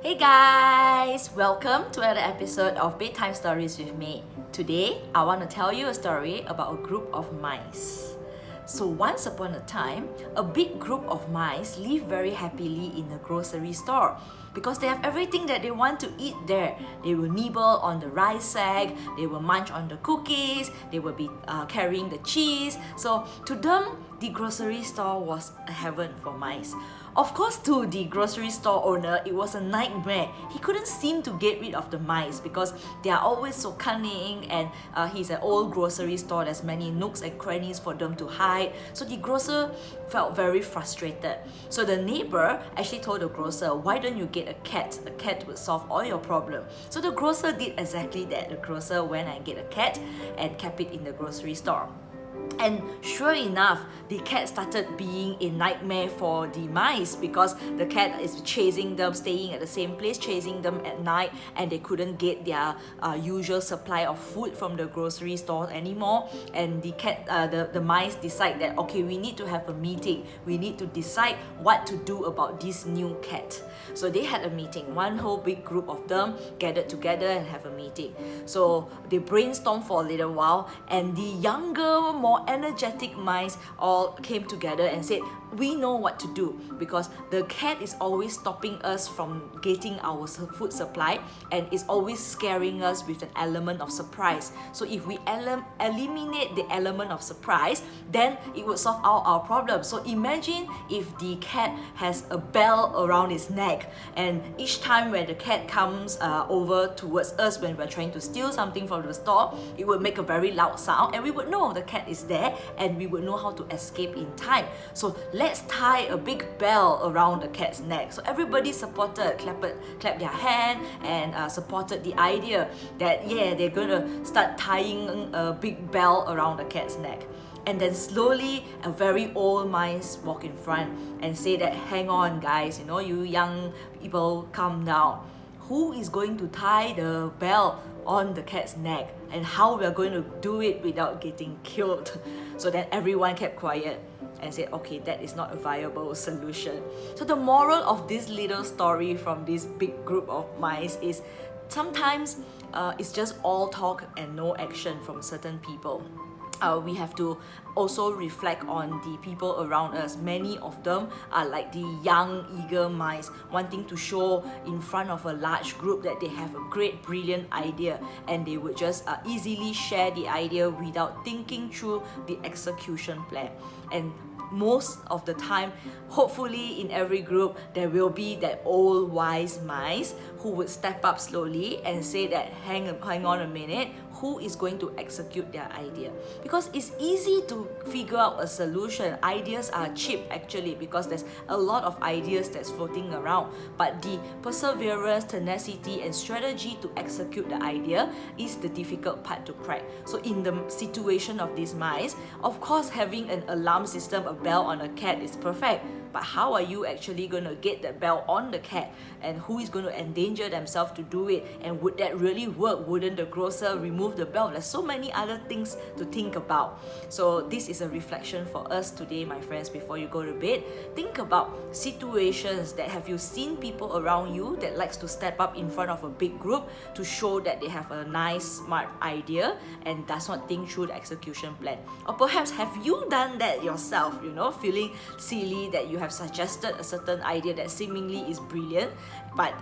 Hey guys! Welcome to another episode of Bedtime Stories with me. Today, I want to tell you a story about a group of mice. So once upon a time, a big group of mice live very happily in a grocery store because they have everything that they want to eat there. They will nibble on the rice sack, they will munch on the cookies, they will be carrying the cheese. So to them, the grocery store was a heaven for mice. Of course, to the grocery store owner, it was a nightmare. He couldn't seem to get rid of the mice because they are always so cunning, and he's an old grocery store. There's many nooks and crannies for them to hide. So the grocer felt very frustrated. So the neighbor actually told the grocer, why don't you get a cat? A cat would solve all your problems. So the grocer did exactly that. The grocer went and get a cat and kept it in the grocery store. And sure enough, the cat started being a nightmare for the mice because the cat is chasing them, staying at the same place, chasing them at night, and they couldn't get their usual supply of food from the grocery store anymore. And the mice decide that, okay, we need to have a meeting. We need to decide what to do about this new cat. So they had a meeting. One whole big group of them gathered together and have a meeting. So they brainstormed for a little while, and the younger, more energetic mice all came together and said, we know what to do because the cat is always stopping us from getting our food supply and is always scaring us with an element of surprise. So if we eliminate the element of surprise, then it would solve all our problems. So imagine if the cat has a bell around its neck, and each time when the cat comes over towards us when we're trying to steal something from the store, it would make a very loud sound, and we would know the cat is there and we would know how to escape in time. So let's tie a big bell around the cat's neck. So everybody supported, clapped their hand and supported the idea that they're gonna start tying a big bell around the cat's neck. And then slowly a very old mice walk in front and say that, hang on guys, you young people, calm down. Who is going to tie the bell on the cat's neck, and how we're going to do it without getting killed? So then everyone kept quiet and said, okay, that is not a viable solution. So the moral of this little story from this big group of mice is sometimes it's just all talk and no action from certain people. We have to also reflect on the people around us. Many of them are like the young, eager mice wanting to show in front of a large group that they have a great, brilliant idea, and they would just easily share the idea without thinking through the execution plan. And most of the time, hopefully in every group, there will be that old wise mice who would step up slowly and say that, hang on a minute, who is going to execute their idea? Because it's easy to figure out a solution. Ideas are cheap actually because there's a lot of ideas that's floating around. But the perseverance, tenacity, and strategy to execute the idea is the difficult part to crack. So in the situation of these mice, of course having an alarm system, a bell on a cat is perfect. But how are you actually going to get that bell on the cat? And who is going to endanger themselves to do it? And would that really work? Wouldn't the grocer remove the bell? There's so many other things to think about. So this is a reflection for us today, my friends, before you go to bed. Think about situations that have you seen people around you that likes to step up in front of a big group to show that they have a nice, smart idea and does not think through the execution plan. Or perhaps have you done that yourself, feeling silly that you have suggested a certain idea that seemingly is brilliant, but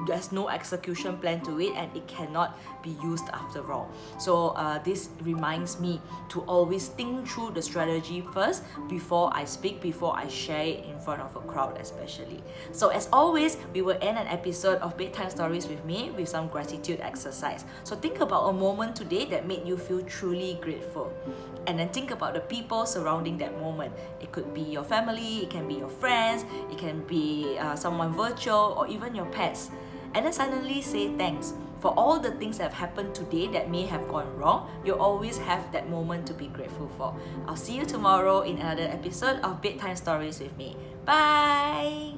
there's no execution plan to it and it cannot be used after all. So this reminds me to always think through the strategy first before I speak, before I share it in front of a crowd especially. So as always, we will end an episode of Bedtime Stories with me with some gratitude exercise. So think about a moment today that made you feel truly grateful. And then think about the people surrounding that moment. It could be your family, it can be your friends, it can be someone virtual, or even your pets. And then suddenly say thanks for all the things that have happened today that may have gone wrong. You always have that moment to be grateful for. I'll see you tomorrow in another episode of Bedtime Stories with me. Bye!